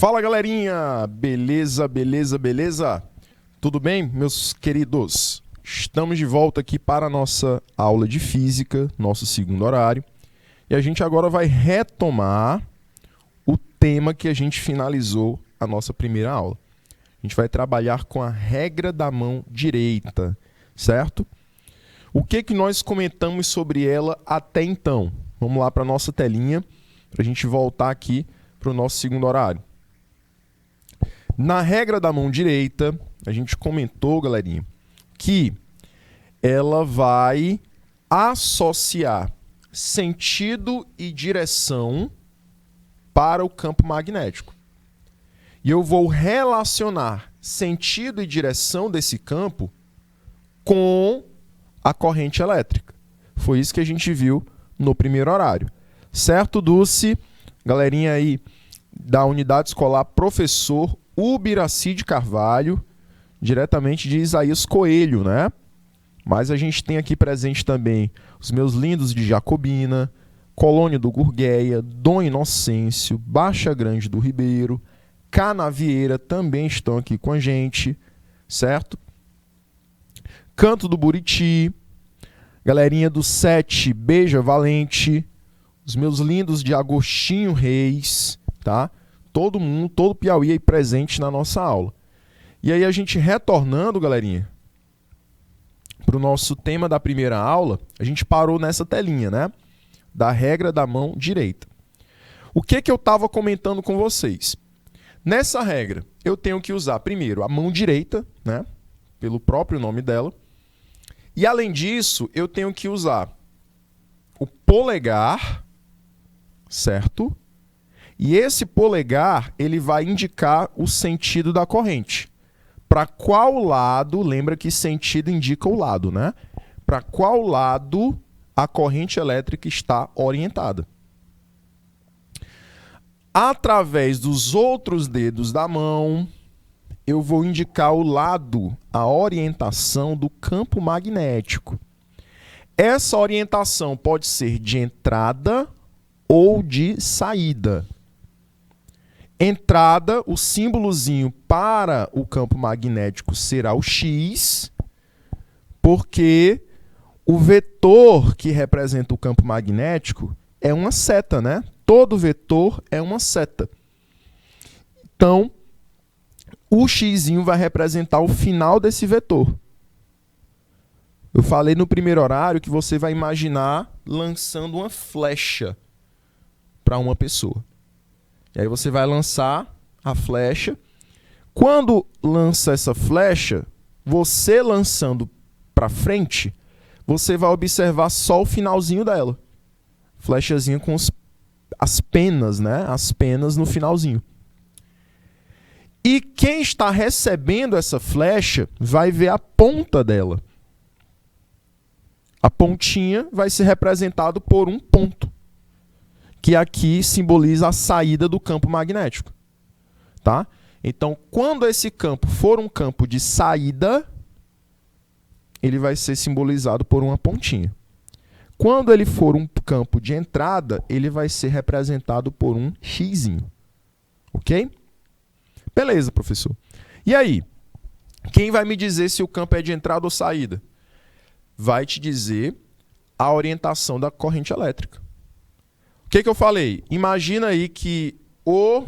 Fala galerinha, beleza, beleza, beleza? Tudo bem, meus queridos? Estamos de volta aqui para a nossa aula de física, nosso segundo horário. E a gente agora vai retomar o tema que a gente finalizou a nossa primeira aula. A gente vai trabalhar com a regra da mão direita, certo? O que nós comentamos sobre ela até então? Vamos lá para a nossa telinha, para a gente voltar aqui para o nosso segundo horário. Na regra da mão direita, a gente comentou, galerinha, que ela vai associar sentido e direção para o campo magnético. E eu vou relacionar sentido e direção desse campo com a corrente elétrica. Foi isso que a gente viu no primeiro horário. Certo, Dulce? Galerinha aí da unidade escolar Professor Ubiraci de Carvalho, diretamente de Isaías Coelho, né? Mas a gente tem aqui presente também os meus lindos de Jacobina, Colônia do Gurgueia, Dom Inocêncio, Baixa Grande do Ribeiro, Canavieira também estão aqui com a gente, certo? Canto do Buriti, galerinha do 7, Beija Valente, os meus lindos de Agostinho Reis, tá? Todo mundo, todo Piauí aí presente na nossa aula. E aí a gente retornando, galerinha, para o nosso tema da primeira aula, a gente parou nessa telinha, né? Da regra da mão direita. O que eu estava comentando com vocês? Nessa regra, eu tenho que usar primeiro a mão direita, né? Pelo próprio nome dela. E além disso, eu tenho que usar o polegar, certo? E esse polegar, ele vai indicar o sentido da corrente. Para qual lado, lembra que sentido indica o lado, né? Para qual lado a corrente elétrica está orientada. Através dos outros dedos da mão, eu vou indicar o lado, a orientação do campo magnético. Essa orientação pode ser de entrada ou de saída. Entrada, o símbolozinho para o campo magnético será o X, porque o vetor que representa o campo magnético é uma seta, né? Todo vetor é uma seta. Então, o Xzinho vai representar o final desse vetor. Eu falei no primeiro horário que você vai imaginar lançando uma flecha para uma pessoa. E aí você vai lançar a flecha. Quando lança essa flecha, você lançando para frente, você vai observar só o finalzinho dela. Flechazinha com as penas, né? As penas no finalzinho. E quem está recebendo essa flecha vai ver a ponta dela. A pontinha vai ser representado por um ponto, que aqui simboliza a saída do campo magnético, tá? Então, quando esse campo for um campo de saída, ele vai ser simbolizado por uma pontinha. Quando ele for um campo de entrada, ele vai ser representado por um Xzinho. Ok? Beleza, professor. E aí? Quem vai me dizer se o campo é de entrada ou saída? Vai te dizer a orientação da corrente elétrica. O que eu falei? Imagina aí que o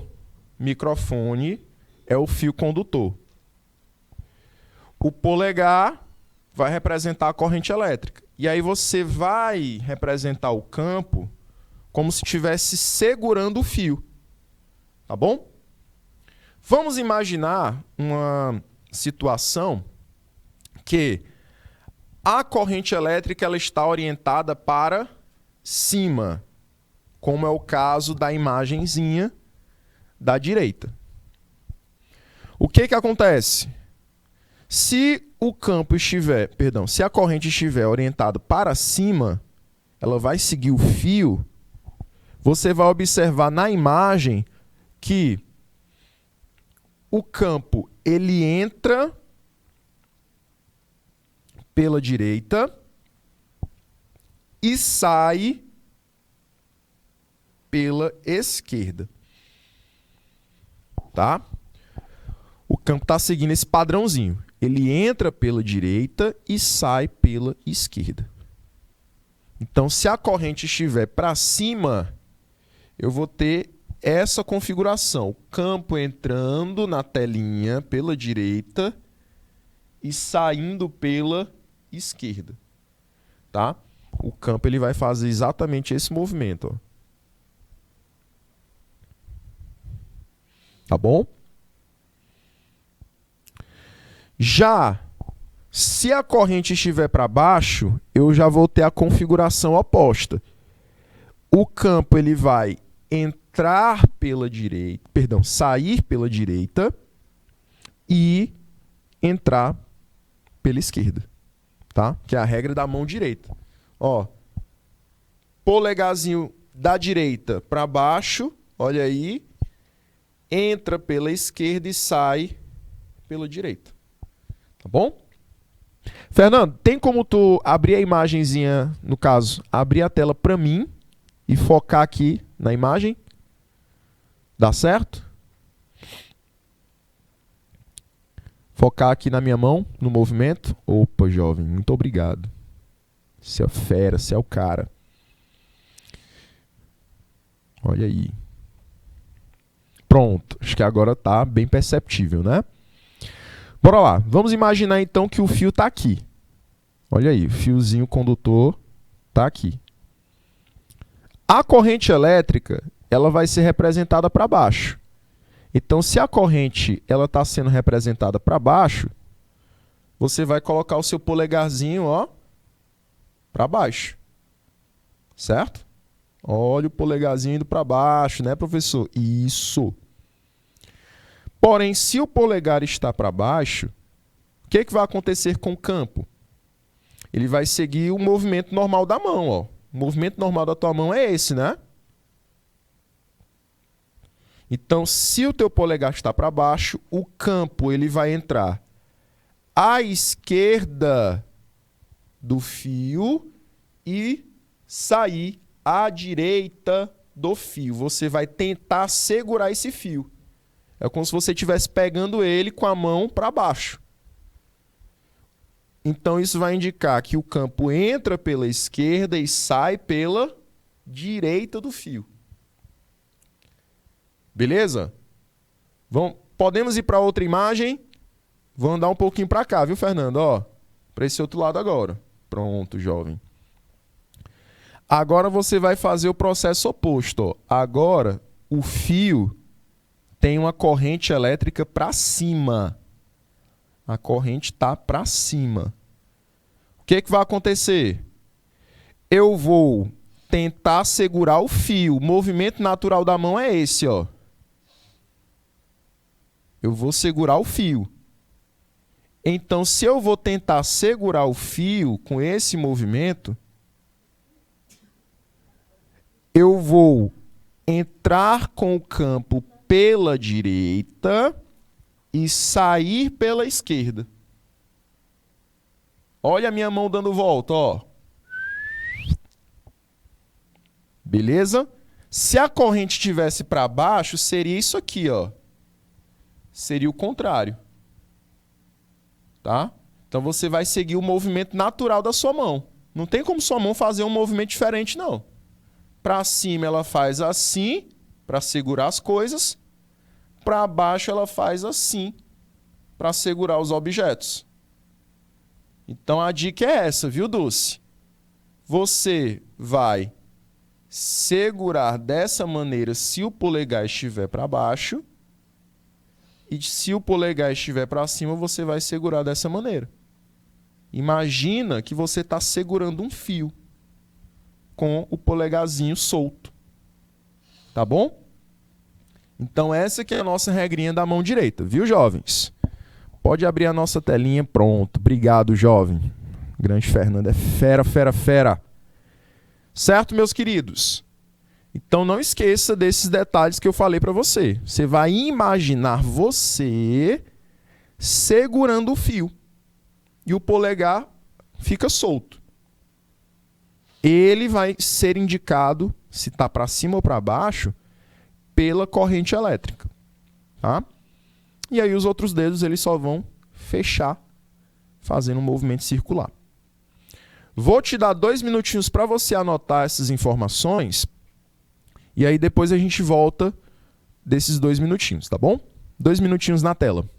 microfone é o fio condutor. O polegar vai representar a corrente elétrica. E aí você vai representar o campo como se estivesse segurando o fio. Tá bom? Vamos imaginar uma situação que a corrente elétrica ela está orientada para cima, como é o caso da imagenzinha da direita. O que acontece? Se o campo estiver, se a corrente estiver orientada para cima, ela vai seguir o fio. Você vai observar na imagem que o campo ele entra pela direita e sai pela esquerda. tá? O campo está seguindo esse padrãozinho. Ele entra pela direita e sai pela esquerda. Então, se a corrente estiver para cima, eu vou ter essa configuração. O campo entrando na telinha pela direita e saindo pela esquerda. Tá? O campo ele vai fazer exatamente esse movimento. Ó. Tá bom? Já se a corrente estiver para baixo, eu já vou ter a configuração oposta. O campo ele vai entrar pela direita, perdão, sair pela direita e entrar pela esquerda, tá? Que é a regra da mão direita. Ó, polegarzinho da direita para baixo, olha aí, entra pela esquerda e sai pela direita. Tá bom? Fernando, tem como tu abrir a imagenzinha, no caso, abrir a tela para mim e focar aqui na imagem? Dá certo? Focar aqui na minha mão, no movimento. Opa, jovem, muito obrigado. Você é fera, você é o cara. Olha aí. Pronto, acho que agora tá bem perceptível, né? Bora lá, vamos imaginar então que o fio está aqui. Olha aí, o fiozinho condutor está aqui. A corrente elétrica, ela vai ser representada para baixo. Então, se a corrente ela está sendo representada para baixo, você vai colocar o seu polegarzinho, ó, para baixo. Certo? Olha o polegarzinho indo para baixo, né, professor? Isso. Porém, se o polegar está para baixo, o que vai acontecer com o campo? Ele vai seguir o movimento normal da mão. Ó. O movimento normal da tua mão é esse, né? Então, se o teu polegar está para baixo, o campo ele vai entrar à esquerda do fio e sair à direita do fio. Você vai tentar segurar esse fio. É como se você estivesse pegando ele com a mão para baixo. Então, isso vai indicar que o campo entra pela esquerda e sai pela direita do fio. Beleza? Podemos ir para outra imagem? Vou andar um pouquinho para cá, viu, Fernando? Ó, para esse outro lado agora. Pronto, jovem. Agora você vai fazer o processo oposto. Ó. Agora, o fio tem uma corrente elétrica para cima. A corrente está para cima. O que vai acontecer? Eu vou tentar segurar o fio. O movimento natural da mão é esse, ó. Eu vou segurar o fio. Então, se eu vou tentar segurar o fio com esse movimento, eu vou entrar com o campo pela direita e sair pela esquerda. Olha a minha mão dando volta, ó. Beleza? Se a corrente estivesse para baixo, seria isso aqui, ó. Seria o contrário. Tá? Então você vai seguir o movimento natural da sua mão. Não tem como sua mão fazer um movimento diferente, não. Para cima ela faz assim, para segurar as coisas. Para baixo ela faz assim, para segurar os objetos. Então a dica é essa, viu, Dulce? Você vai segurar dessa maneira se o polegar estiver para baixo. E se o polegar estiver para cima, você vai segurar dessa maneira. Imagina que você está segurando um fio com o polegarzinho solto. Tá bom? Então, essa que é a nossa regrinha da mão direita, viu, jovens? Pode abrir a nossa telinha, pronto. Obrigado, jovem. Grande Fernando é fera, fera, fera. Certo, meus queridos? Então, não esqueça desses detalhes que eu falei para você. Você vai imaginar você segurando o fio. E o polegar fica solto. Ele vai ser indicado, se está para cima ou para baixo, pela corrente elétrica. tá? E aí os outros dedos eles só vão fechar, fazendo um movimento circular. Vou te dar 2 minutinhos para você anotar essas informações, e aí depois a gente volta desses 2 minutinhos, tá bom? 2 minutinhos na tela.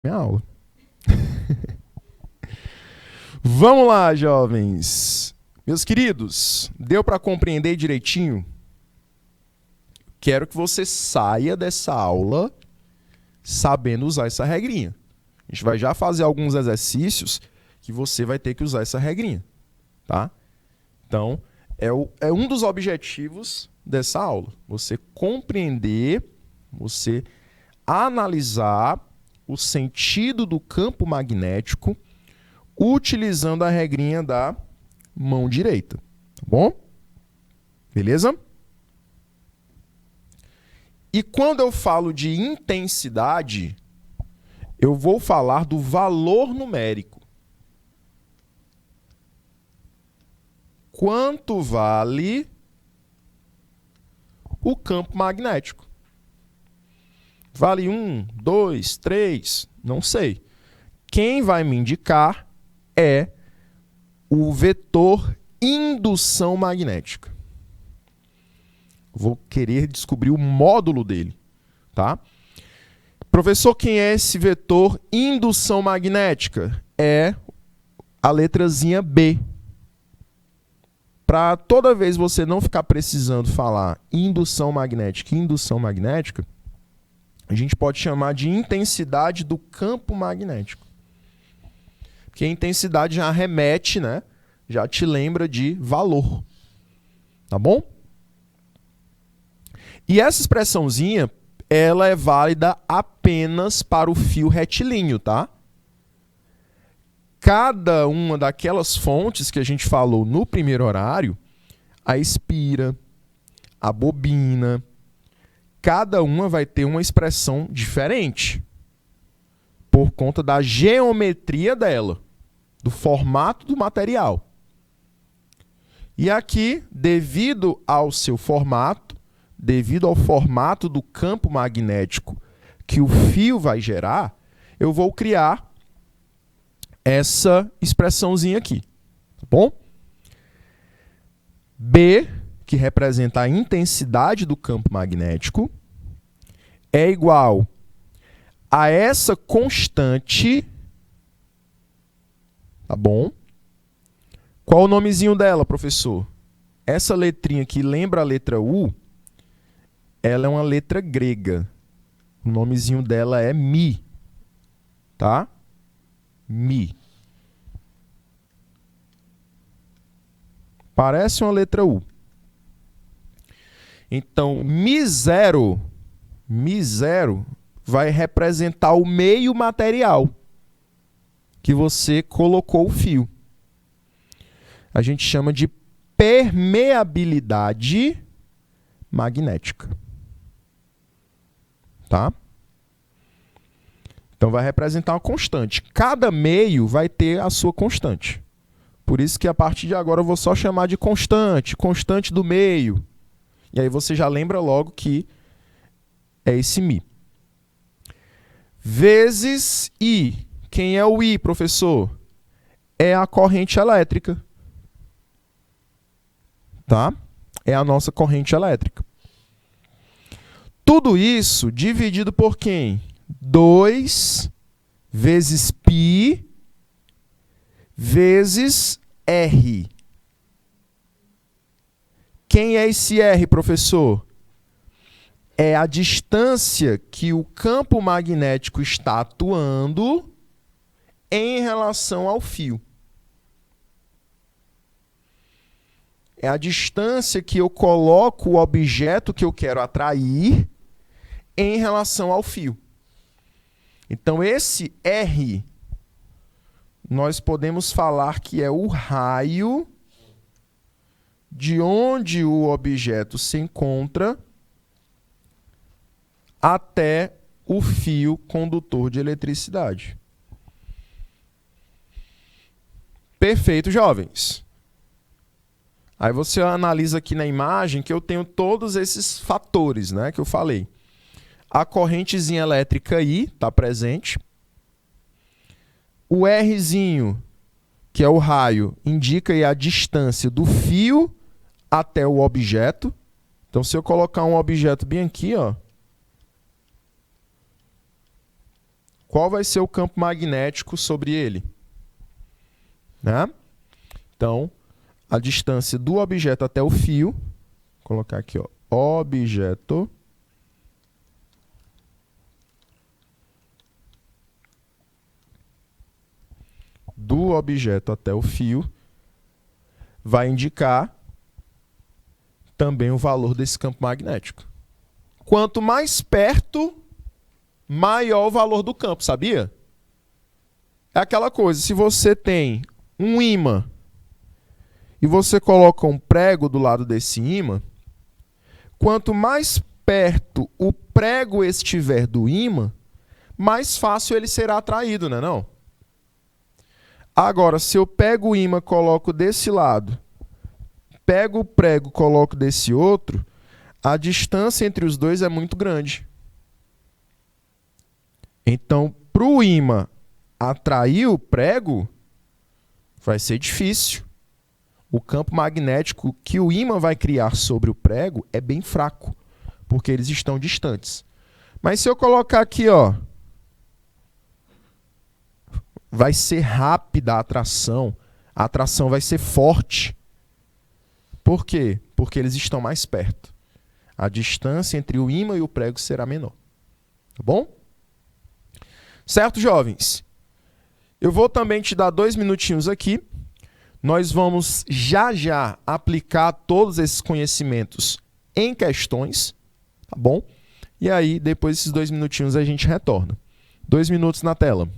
Minha aula. Vamos lá, jovens. Meus queridos, deu para compreender direitinho? Quero que você saia dessa aula sabendo usar essa regrinha. A gente vai já fazer alguns exercícios que você vai ter que usar essa regrinha, tá? Então, é um dos objetivos dessa aula. Você compreender, você analisar o sentido do campo magnético utilizando a regrinha da mão direita, tá bom? Beleza? E quando eu falo de intensidade, eu vou falar do valor numérico. Quanto vale o campo magnético? Vale 1, 2, 3? Não sei. Quem vai me indicar é o vetor indução magnética. Vou querer descobrir o módulo dele, tá? Professor, quem é esse vetor indução magnética? É a letrazinha B. Para toda vez você não ficar precisando falar indução magnética, a gente pode chamar de intensidade do campo magnético. Porque a intensidade já remete, né? Já te lembra de valor. Tá bom? E essa expressãozinha, ela é válida apenas para o fio retilíneo, tá? Cada uma daquelas fontes que a gente falou no primeiro horário, a espira, a bobina, cada uma vai ter uma expressão diferente por conta da geometria dela, do formato do material. E aqui, devido ao seu formato, devido ao formato do campo magnético que o fio vai gerar, eu vou criar essa expressãozinha aqui, tá bom? B, que representa a intensidade do campo magnético, é igual a essa constante, tá bom? Qual o nomezinho dela, professor? Essa letrinha que lembra a letra U, ela é uma letra grega. O nomezinho dela é Mi, tá? Mi. Parece uma letra U. Então, Mi0 vai representar o meio material que você colocou o fio. A gente chama de permeabilidade magnética. Tá? Então, vai representar uma constante. Cada meio vai ter a sua constante. Por isso que a partir de agora eu vou só chamar de constante, constante do meio. E aí você já lembra logo que é esse Mi. Vezes I. Quem é o I, professor? É a corrente elétrica. Tá? É a nossa corrente elétrica. Tudo isso dividido por quem? 2 vezes π vezes R. Quem é esse R, professor? É a distância que o campo magnético está atuando em relação ao fio. É a distância que eu coloco o objeto que eu quero atrair em relação ao fio. Então, esse R, nós podemos falar que é o raio de onde o objeto se encontra até o fio condutor de eletricidade. Perfeito, jovens. Aí você analisa aqui na imagem que eu tenho todos esses fatores, né, que eu falei. A correntezinha elétrica I está presente. O Rzinho, que é o raio, indica aí a distância do fio até o objeto. Então, se eu colocar um objeto bem aqui, ó, qual vai ser o campo magnético sobre ele? Né? Então, a distância do objeto até o fio, vou colocar aqui, ó, objeto do objeto até o fio vai indicar também o valor desse campo magnético. Quanto mais perto, maior o valor do campo, sabia? É aquela coisa, se você tem um ímã e você coloca um prego do lado desse ímã, quanto mais perto o prego estiver do ímã, mais fácil ele será atraído, não é não? Agora, se eu pego o ímã e coloco desse lado, pego o prego e coloco desse outro, a distância entre os dois é muito grande. Então, para o ímã atrair o prego, vai ser difícil. O campo magnético que o ímã vai criar sobre o prego é bem fraco, porque eles estão distantes. Mas se eu colocar aqui, ó, vai ser rápida a atração vai ser forte. Por quê? Porque eles estão mais perto. A distância entre o ímã e o prego será menor. Tá bom? Certo, jovens? Eu vou também te dar 2 minutinhos aqui. Nós vamos já aplicar todos esses conhecimentos em questões, tá bom? E aí, depois desses 2 minutinhos, a gente retorna. 2 minutos na tela.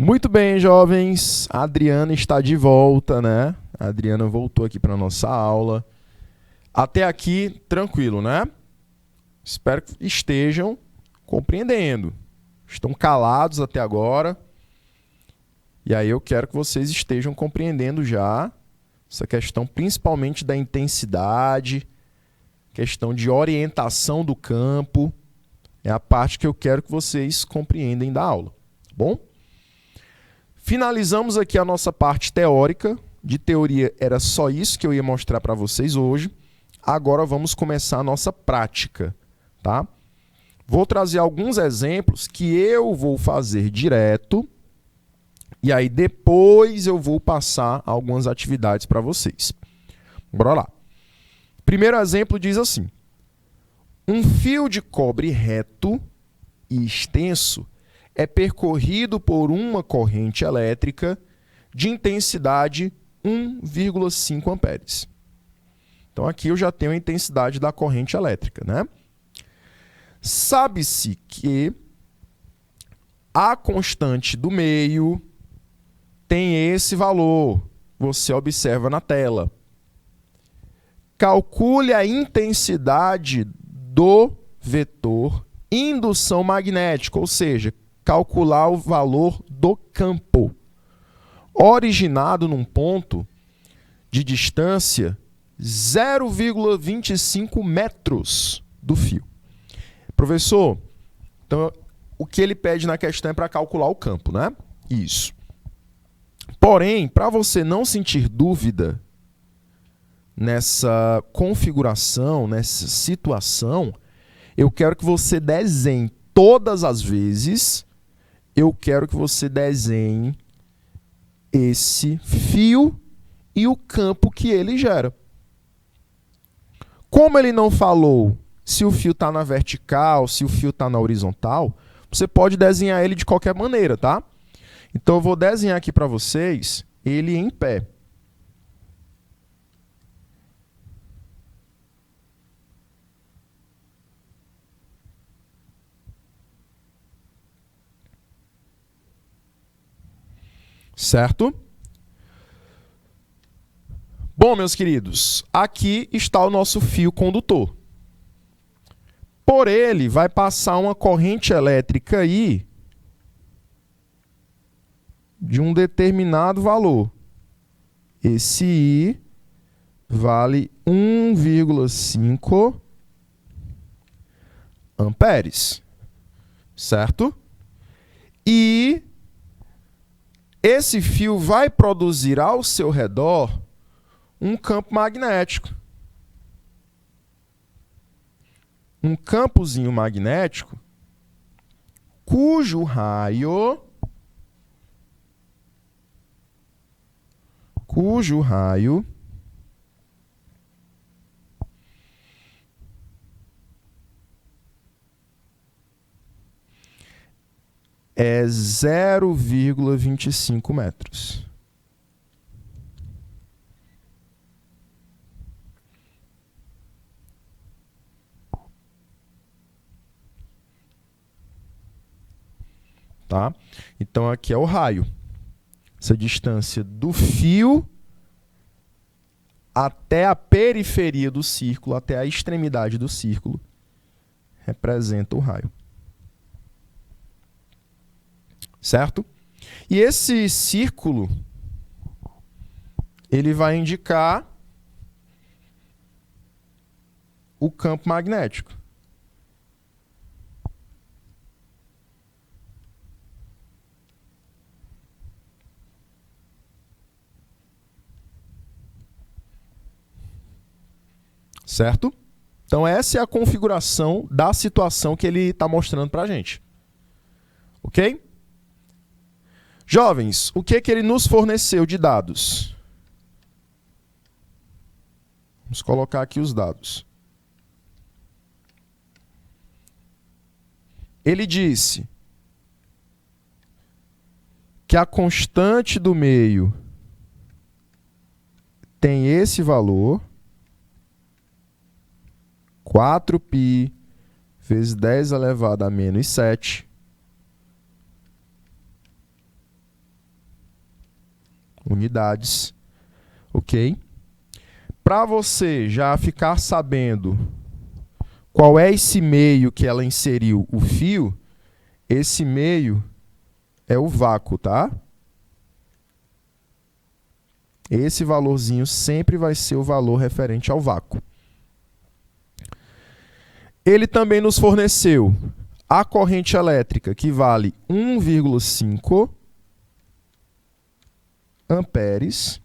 Muito bem, jovens. A Adriana está de volta, né? A Adriana voltou aqui para a nossa aula. Até aqui, tranquilo, né? Espero que estejam compreendendo. Estão calados até agora. E aí eu quero que vocês estejam compreendendo já essa questão principalmente da intensidade, questão de orientação do campo. É a parte que eu quero que vocês compreendem da aula, tá bom? Finalizamos aqui a nossa parte teórica. De teoria era só isso que eu ia mostrar para vocês hoje. Agora vamos começar a nossa prática, tá? Vou trazer alguns exemplos que eu vou fazer direto e aí depois eu vou passar algumas atividades para vocês. Bora lá. Primeiro exemplo diz assim: um fio de cobre reto e extenso é percorrido por uma corrente elétrica de intensidade 1,5 amperes. Então aqui eu já tenho a intensidade da corrente elétrica, né? Sabe-se que a constante do meio tem esse valor. Você observa na tela. Calcule a intensidade do vetor indução magnética, ou seja, calcular o valor do campo, originado num ponto de distância 0,25 metros do fio. Professor, então o que ele pede na questão é para calcular o campo, né? Isso. Porém, para você não sentir dúvida nessa configuração, nessa situação, eu quero que você desenhe todas as vezes, eu quero que você desenhe esse fio e o campo que ele gera. Como ele não falou se o fio está na vertical, se o fio está na horizontal, você pode desenhar ele de qualquer maneira, tá? Então eu vou desenhar aqui para vocês ele em pé. Certo? Bom, meus queridos, aqui está o nosso fio condutor. Por ele vai passar uma corrente elétrica aí de um determinado valor. Esse I vale 1,5 amperes, certo? E esse fio vai produzir ao seu redor um campo magnético. Um campozinho magnético cujo raio é 0,25 metros. Tá? Então aqui é o raio. Essa distância do fio até a periferia do círculo, até a extremidade do círculo, representa o raio. Certo? E esse círculo, ele vai indicar o campo magnético. Certo? Então essa é a configuração da situação que ele está mostrando para a gente. Ok? Jovens, o que ele nos forneceu de dados? Vamos colocar aqui os dados. Ele disse que a constante do meio tem esse valor, 4π vezes 10 elevado a menos 7. unidades, ok? Para você já ficar sabendo qual é esse meio que ela inseriu o fio, esse meio é o vácuo, tá? Esse valorzinho sempre vai ser o valor referente ao vácuo. Ele também nos forneceu a corrente elétrica, que vale 1,5 amperes.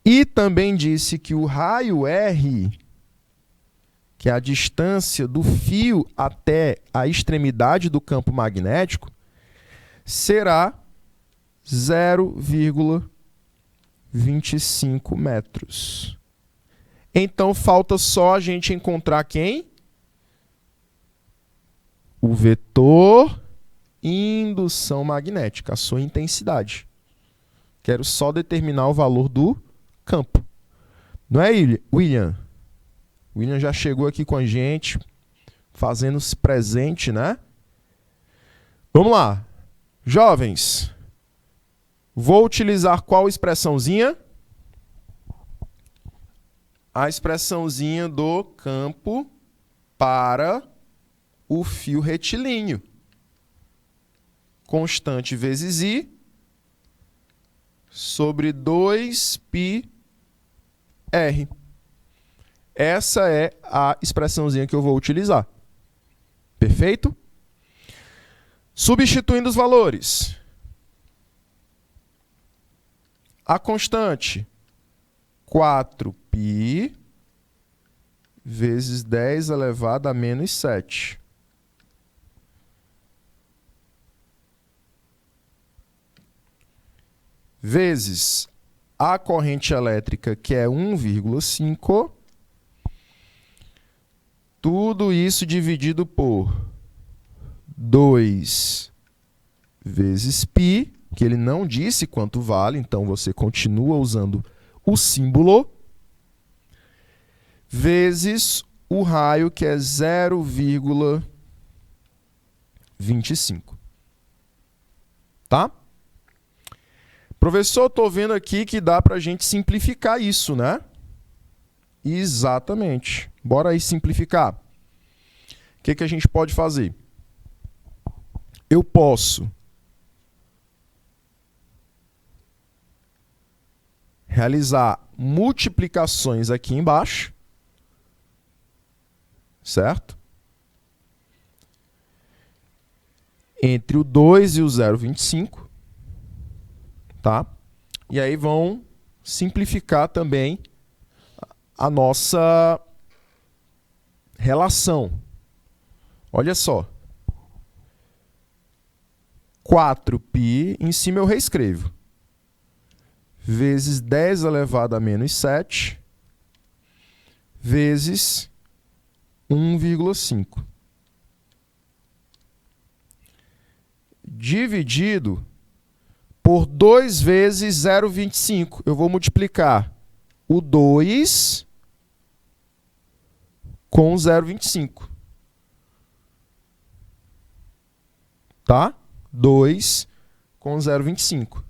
E também disse que o raio R, que é a distância do fio até a extremidade do campo magnético, será 0,25 metros. Então, falta só a gente encontrar quem? O vetor indução magnética, a sua intensidade. Quero só determinar o valor do campo. Não é, William? William já chegou aqui com a gente, fazendo-se presente, né? Vamos lá. Jovens, vou utilizar qual expressãozinha? A expressãozinha do campo para o fio retilíneo. Constante vezes I sobre 2πr. Essa é a expressãozinha que eu vou utilizar. Perfeito? Substituindo os valores. A constante 4π vezes 10 elevado a menos 7. Vezes a corrente elétrica, que é 1,5. Tudo isso dividido por 2 vezes π, que ele não disse quanto vale, então você continua usando o símbolo, vezes o raio, que é 0,25. Tá? Professor, estou vendo aqui que dá para a gente simplificar isso, né? Exatamente. Bora aí simplificar. O que a gente pode fazer? Eu posso realizar multiplicações aqui embaixo, certo? Entre o 2 e o 0,25, tá? E aí vão simplificar também a nossa relação. Olha só. 4π, em cima eu reescrevo. Vezes 10 elevado a menos 7, vezes 1,5. Dividido por 2 vezes 0,25. Eu vou multiplicar o 2 com 0,25. Tá? 2 com 0,25.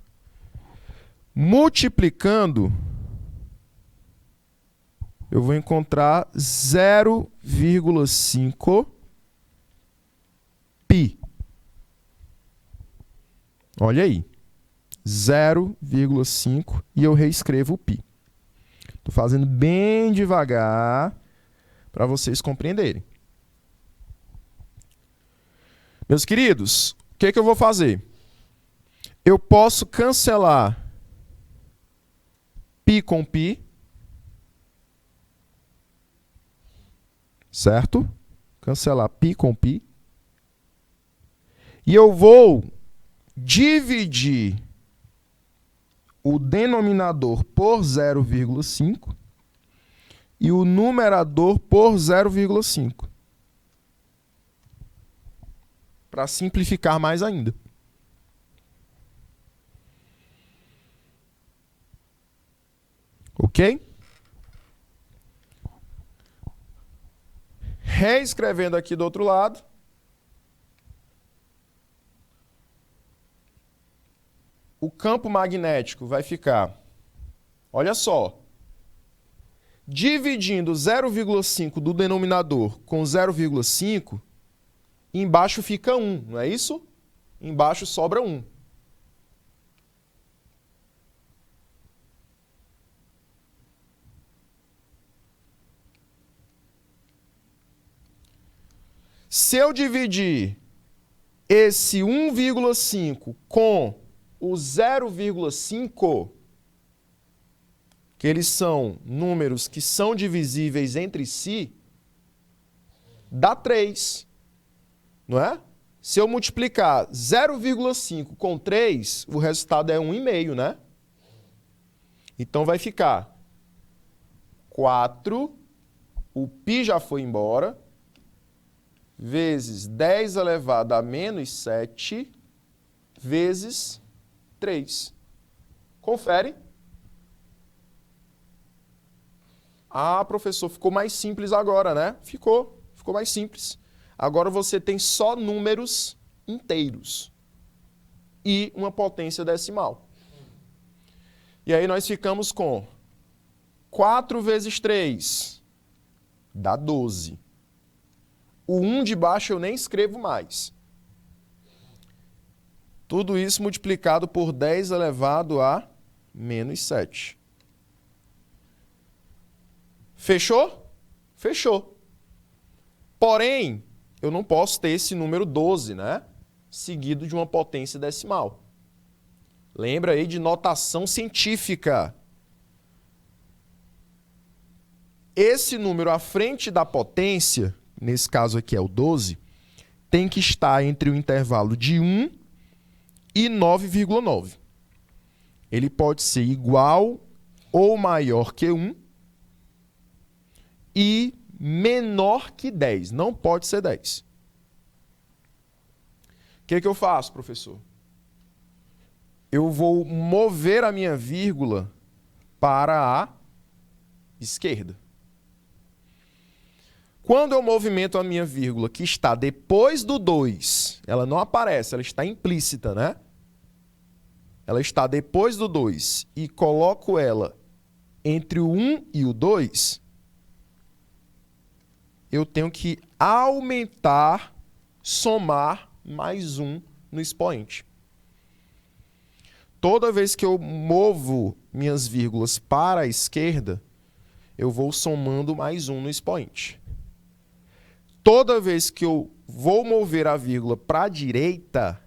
Multiplicando, eu vou encontrar 0,5 π. Olha aí. 0,5 e eu reescrevo o π. Estou fazendo bem devagar para vocês compreenderem. Meus queridos, o que eu vou fazer? Eu posso cancelar π com π, certo? Cancelar π com π. E eu vou dividir o denominador por 0,5 e o numerador por 0,5. Para simplificar mais ainda. Ok? Reescrevendo aqui do outro lado. o campo magnético vai ficar, olha só, dividindo 0,5 do denominador com 0,5, embaixo fica 1, não é isso? Embaixo sobra 1. Se eu dividir esse 1,5 com o 0,5, que eles são números que são divisíveis entre si, dá 3, não é? Se eu multiplicar 0,5 com 3, o resultado é 1,5, né? Então vai ficar 4, o π já foi embora, vezes 10 elevado a menos 7, vezes 3. Confere. Ah, professor, ficou mais simples agora, né? Ficou mais simples. Agora você tem só números inteiros e uma potência decimal. E aí nós ficamos com 4 vezes 3 dá 12. O 1 de baixo eu nem escrevo mais. Tudo isso multiplicado por 10 elevado a menos 7. Fechou? Fechou. Porém, eu não posso ter esse número 12, né? Seguido de uma potência decimal. Lembra aí de notação científica. Esse número à frente da potência, nesse caso aqui é o 12, tem que estar entre o intervalo de 1 e 9,9. Ele pode ser igual ou maior que 1 e menor que 10. Não pode ser 10. O que eu faço, professor? Eu vou mover a minha vírgula para a esquerda. Quando eu movimento a minha vírgula, que está depois do 2, ela não aparece, ela está implícita, né? Ela está depois do 2 e coloco ela entre o 1 e o 2, eu tenho que aumentar, somar mais 1 no expoente. Toda vez que eu movo minhas vírgulas para a esquerda, eu vou somando mais 1 no expoente. Toda vez que eu vou mover a vírgula para a direita,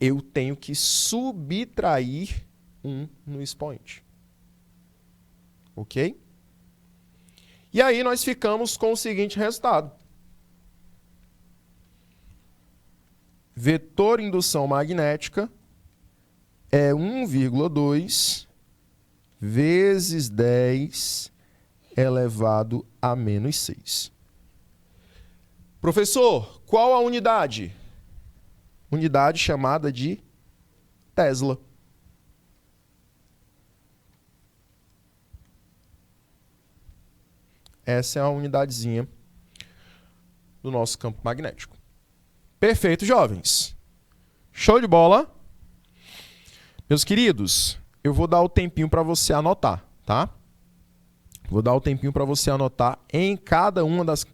eu tenho que subtrair 1 no expoente. Ok? E aí nós ficamos com o seguinte resultado. Vetor indução magnética é 1,2 vezes 10 elevado a menos 6. Professor, qual a unidade? Unidade chamada de Tesla. Essa é a unidadezinha do nosso campo magnético. Perfeito, jovens. Show de bola. Meus queridos, eu vou dar o tempinho para você anotar, tá? Vou dar o tempinho para você anotar em cada uma das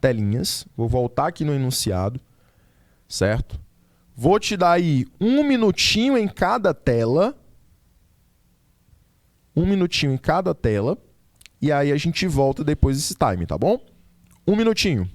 telinhas. Vou voltar aqui no enunciado, certo? Vou te dar aí 1 minutinho em cada tela. 1 minutinho em cada tela. E aí a gente volta depois desse time, tá bom? 1 minutinho.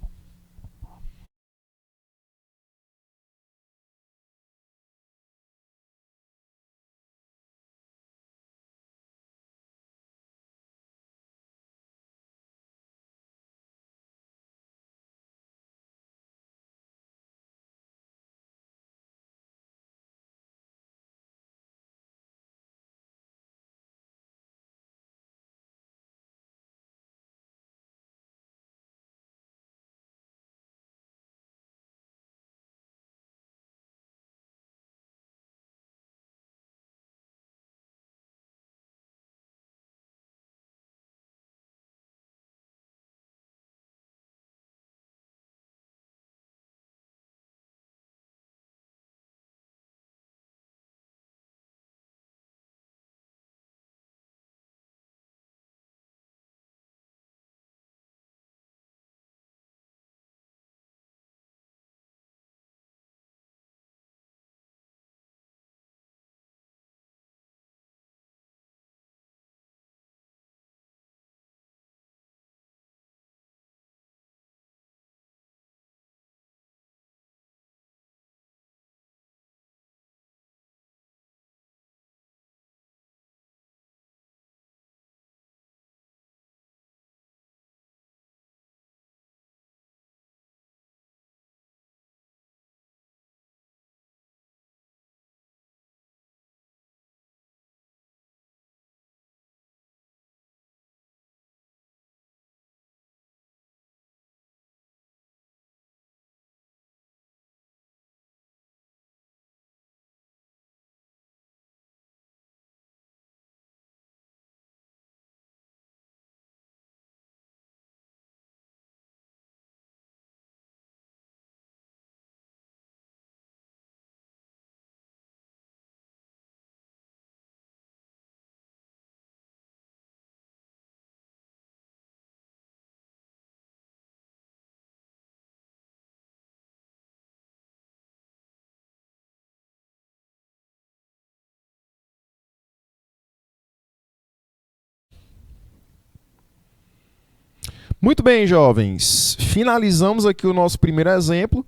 Muito bem, jovens. Finalizamos aqui o nosso primeiro exemplo.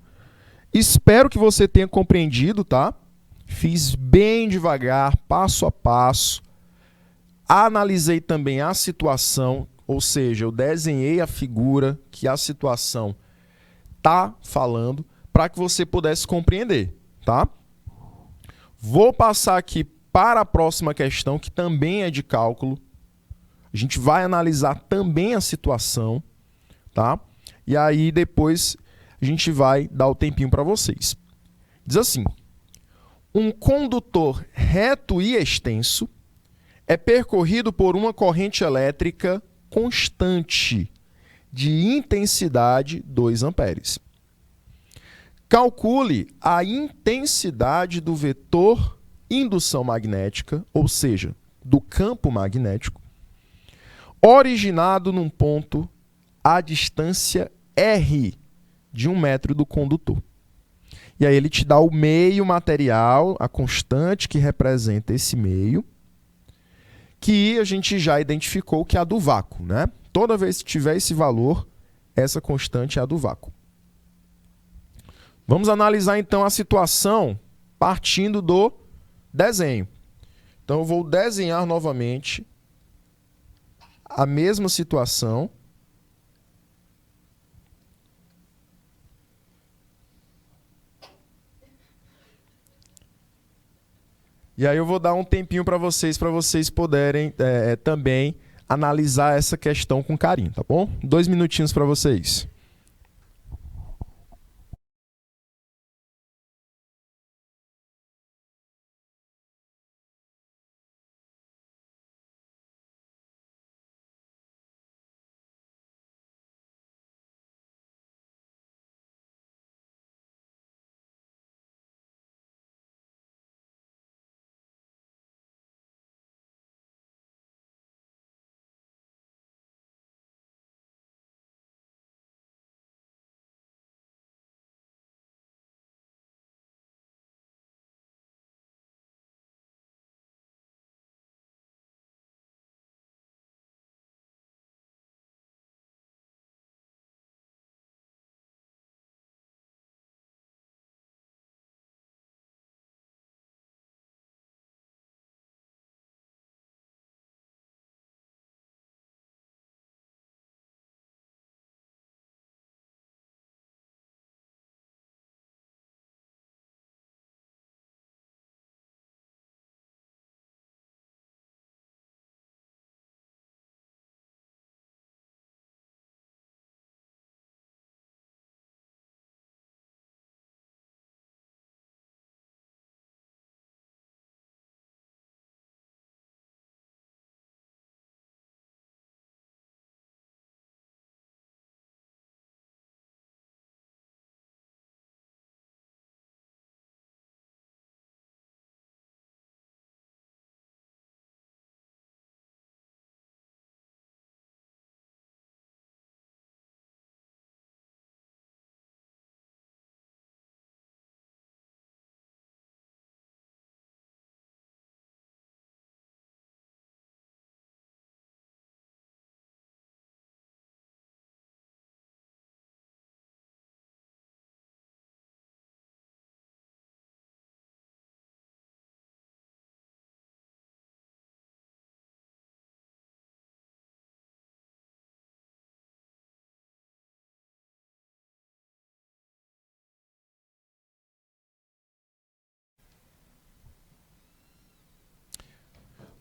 Espero que você tenha compreendido, tá? Fiz bem devagar, passo a passo. Analisei também a situação, ou seja, eu desenhei a figura que a situação está falando para que você pudesse compreender, tá? Vou passar aqui para a próxima questão, que também é de cálculo. A gente vai analisar também a situação, tá? E aí depois a gente vai dar o tempinho para vocês. Diz assim: um condutor reto e extenso é percorrido por uma corrente elétrica constante de intensidade 2 amperes. Calcule a intensidade do vetor indução magnética, ou seja, do campo magnético, originado num ponto à distância R de 1 metro do condutor. E aí ele te dá o meio material, a constante que representa esse meio, que a gente já identificou que é a do vácuo, né? Toda vez que tiver esse valor, essa constante é a do vácuo. Vamos analisar então a situação partindo do desenho. Então eu vou desenhar novamente a mesma situação. E aí eu vou dar um tempinho para vocês poderem também analisar essa questão com carinho, tá bom? 2 minutinhos para vocês.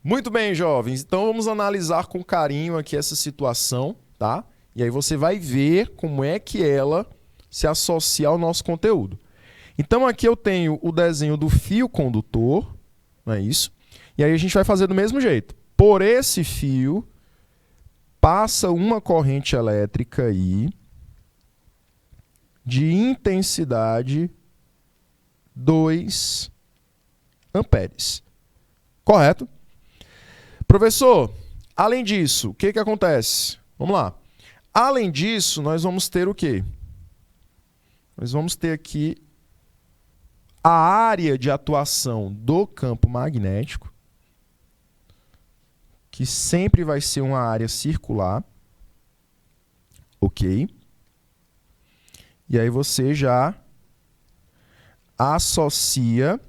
Muito bem, jovens. Então vamos analisar com carinho aqui essa situação, tá? E aí você vai ver como é que ela se associa ao nosso conteúdo. Então aqui eu tenho o desenho do fio condutor, não é isso? E aí a gente vai fazer do mesmo jeito. Por esse fio passa uma corrente elétrica aí de intensidade 2 amperes. Correto? Professor, além disso, o que que acontece? Vamos lá. Além disso, nós vamos ter o quê? Nós vamos ter aqui a área de atuação do campo magnético, que sempre vai ser uma área circular. ok? E aí você já associa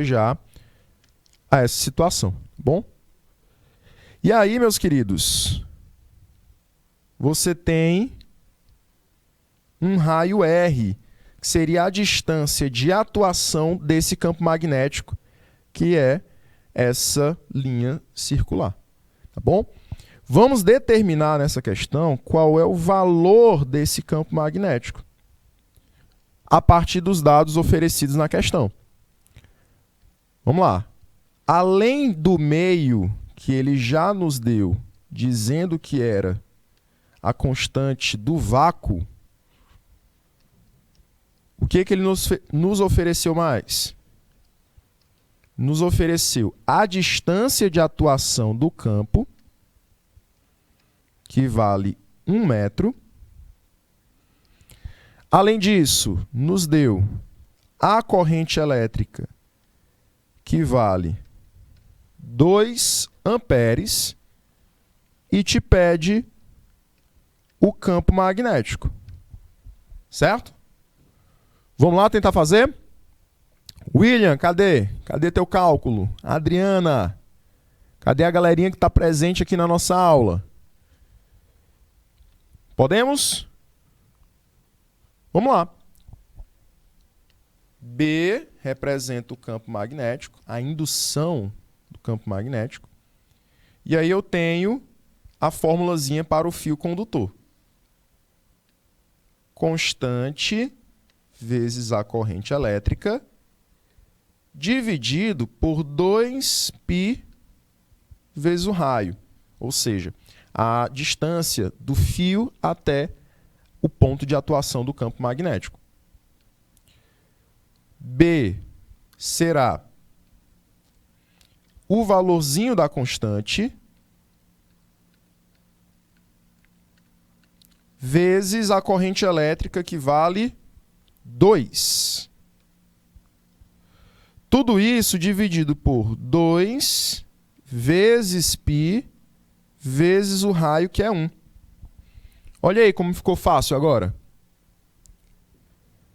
já a essa situação, tá bom? E aí, meus queridos, você tem um raio R, que seria a distância de atuação desse campo magnético, que é essa linha circular, tá bom? Vamos determinar nessa questão qual é o valor desse campo magnético a partir dos dados oferecidos na questão. Vamos lá. Além do meio que ele já nos deu, dizendo que era a constante do vácuo, o que ele nos ofereceu mais? Nos ofereceu a distância de atuação do campo, que vale 1 metro. Além disso, nos deu a corrente elétrica, que vale 2 amperes, e te pede o campo magnético. Certo? Vamos lá tentar fazer? William, cadê? Cadê teu cálculo? Adriana, cadê a galerinha que está presente aqui na nossa aula? Podemos? Vamos lá. B representa o campo magnético, a indução do campo magnético. E aí eu tenho a formulazinha para o fio condutor. Constante vezes a corrente elétrica dividido por 2π vezes o raio, ou seja, a distância do fio até o ponto de atuação do campo magnético. B será o valorzinho da constante vezes a corrente elétrica, que vale 2. Tudo isso dividido por 2 vezes π vezes o raio, que é 1. Olha aí como ficou fácil agora.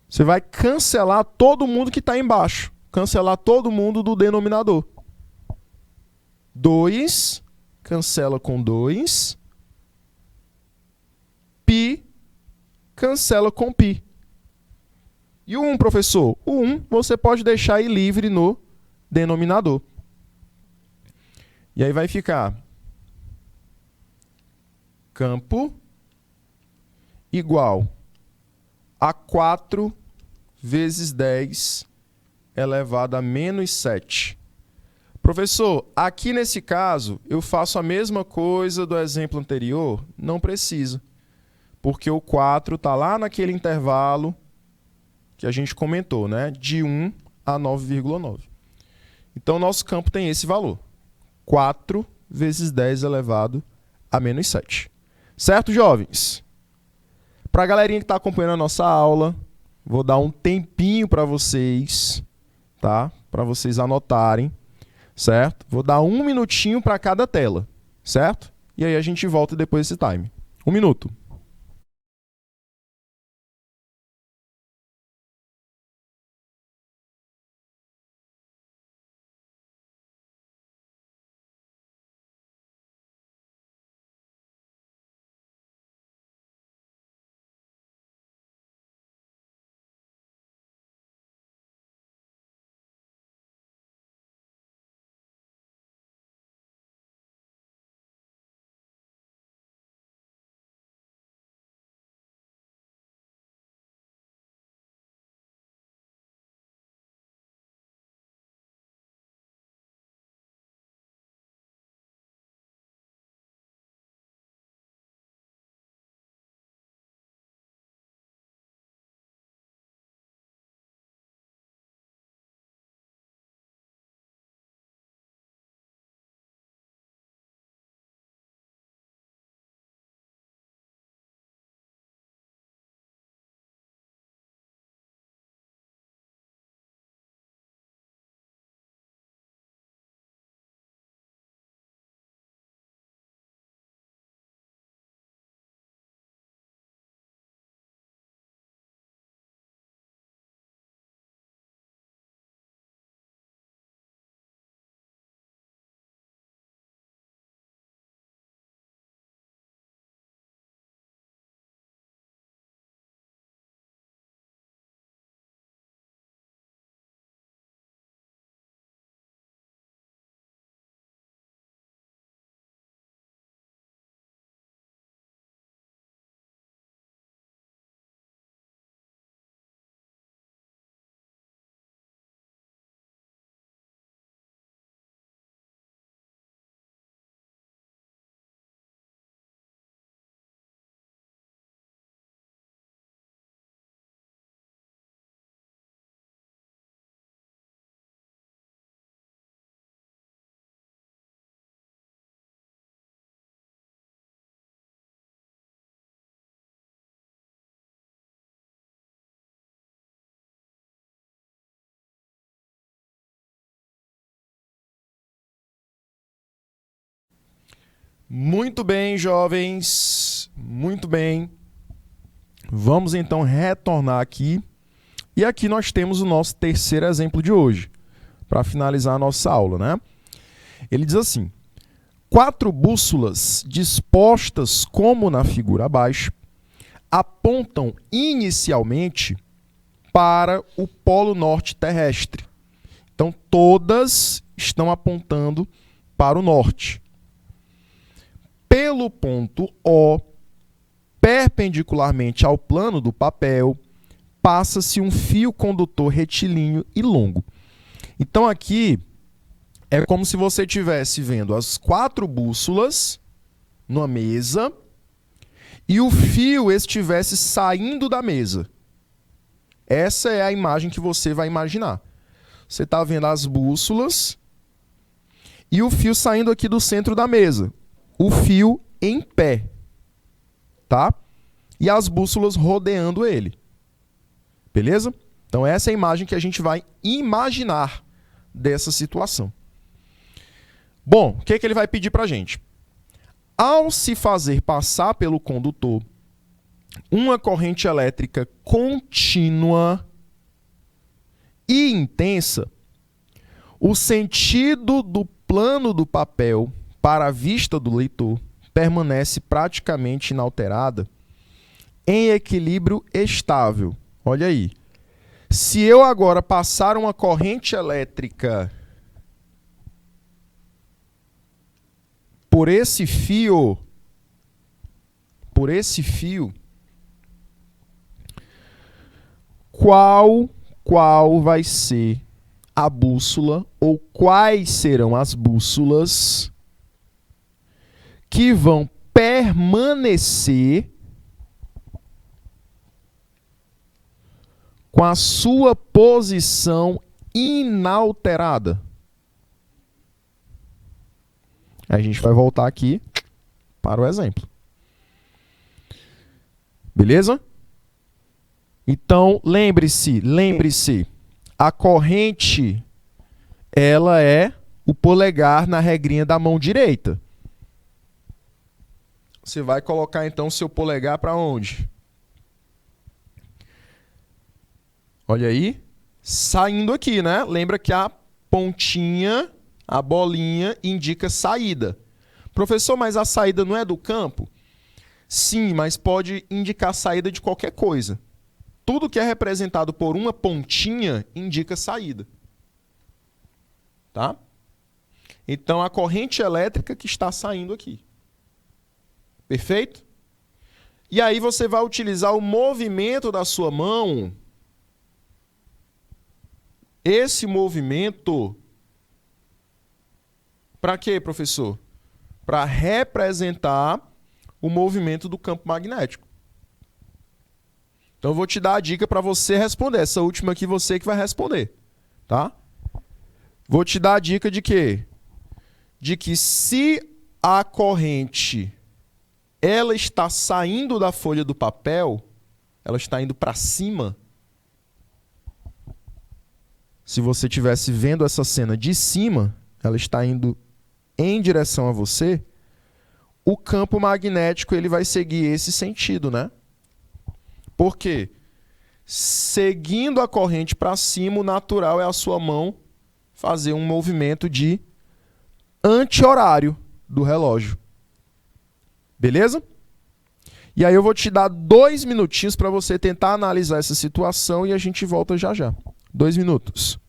Você vai cancelar todo mundo que está embaixo. Cancelar todo mundo do denominador. 2 cancela com 2. Π cancela com π. E o 1, professor? O 1 você pode deixar aí livre no denominador. E aí vai ficar campo igual a 4 vezes 10 elevado a menos 7. Professor, aqui nesse caso, eu faço a mesma coisa do exemplo anterior? Não precisa, porque o 4 está lá naquele intervalo que a gente comentou, né? De 1 a 9,9. Então, nosso campo tem esse valor. 4 vezes 10 elevado a menos 7. Certo, jovens? Para a galerinha que está acompanhando a nossa aula, vou dar um tempinho para vocês, tá? Para vocês anotarem, certo? Vou dar 1 minutinho para cada tela, certo? E aí a gente volta depois desse time. 1 minuto. Muito bem, jovens. Muito bem. Vamos então retornar aqui. E aqui nós temos o nosso terceiro exemplo de hoje, para finalizar a nossa aula, né? Ele diz assim: 4 bússolas dispostas como na figura abaixo apontam inicialmente para o Polo Norte terrestre. Então, todas estão apontando para o norte. Pelo ponto O, perpendicularmente ao plano do papel, passa-se um fio condutor retilíneo e longo. Então, aqui é como se você estivesse vendo as 4 bússolas numa mesa e o fio estivesse saindo da mesa. Essa é a imagem que você vai imaginar. Você está vendo as bússolas e o fio saindo aqui do centro da mesa. O fio em pé, tá? E as bússolas rodeando ele. Beleza? Então essa é a imagem que a gente vai imaginar dessa situação. Bom, o que ele vai pedir para a gente? Ao se fazer passar pelo condutor uma corrente elétrica contínua e intensa, o sentido do plano do papel para a vista do leitor permanece praticamente inalterada em equilíbrio estável. Olha aí. Se eu agora passar uma corrente elétrica por esse fio, qual vai ser a bússola ou quais serão as bússolas que vão permanecer com a sua posição inalterada? A gente vai voltar aqui para o exemplo. Beleza? Então, lembre-se, a corrente, ela é o polegar na regrinha da mão direita. Você vai colocar, então, seu polegar para onde? Olha aí, saindo aqui, né? Lembra que a pontinha, a bolinha, indica saída. Professor, mas a saída não é do campo? Sim, mas pode indicar saída de qualquer coisa. Tudo que é representado por uma pontinha indica saída. Tá? Então, a corrente elétrica que está saindo aqui. Perfeito? E aí você vai utilizar o movimento da sua mão. Esse movimento, para quê, professor? Para representar o movimento do campo magnético. Então, eu vou te dar a dica para você responder. Essa última aqui, você que vai responder. Tá? Vou te dar a dica de quê? De que se a corrente ela está saindo da folha do papel, ela está indo para cima. Se você estivesse vendo essa cena de cima, ela está indo em direção a você, o campo magnético ele vai seguir esse sentido, né? Por quê? Seguindo a corrente para cima, o natural é a sua mão fazer um movimento de anti-horário do relógio. Beleza? E aí eu vou te dar 2 minutinhos para você tentar analisar essa situação e a gente volta já já. 2 minutos.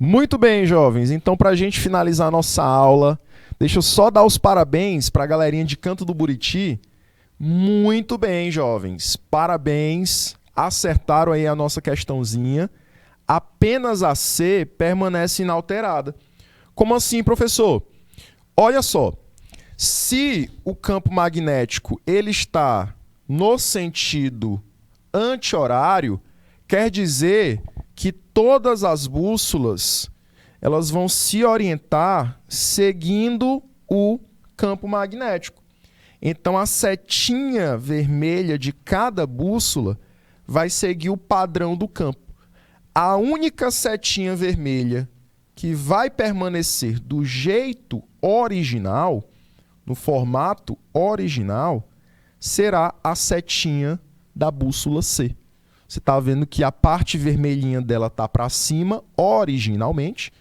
Muito bem, jovens. Então, para a gente finalizar a nossa aula, deixa eu só dar os parabéns para a galerinha de Canto do Buriti. Muito bem, jovens. Parabéns. Acertaram aí a nossa questãozinha. Apenas a C permanece inalterada. Como assim, professor? Olha só. Se o campo magnético ele está no sentido anti-horário, quer dizer que todas as bússolas elas vão se orientar seguindo o campo magnético. Então, a setinha vermelha de cada bússola vai seguir o padrão do campo. A única setinha vermelha que vai permanecer do jeito original, no formato original, será a setinha da bússola C. Você está vendo que a parte vermelhinha dela está para cima, originalmente,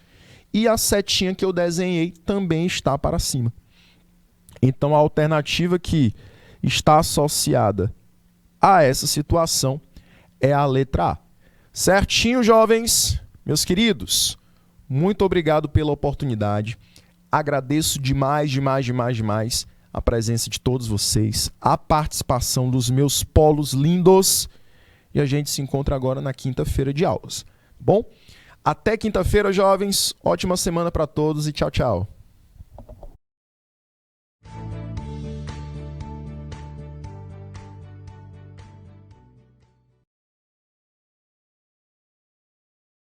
e a setinha que eu desenhei também está para cima. Então, a alternativa que está associada a essa situação é a letra A. Certinho, jovens? Meus queridos, muito obrigado pela oportunidade. Agradeço demais a presença de todos vocês, a participação dos meus polos lindos. E a gente se encontra agora na quinta-feira de aulas. Bom? Até quinta-feira, jovens. Ótima semana para todos e tchau, tchau.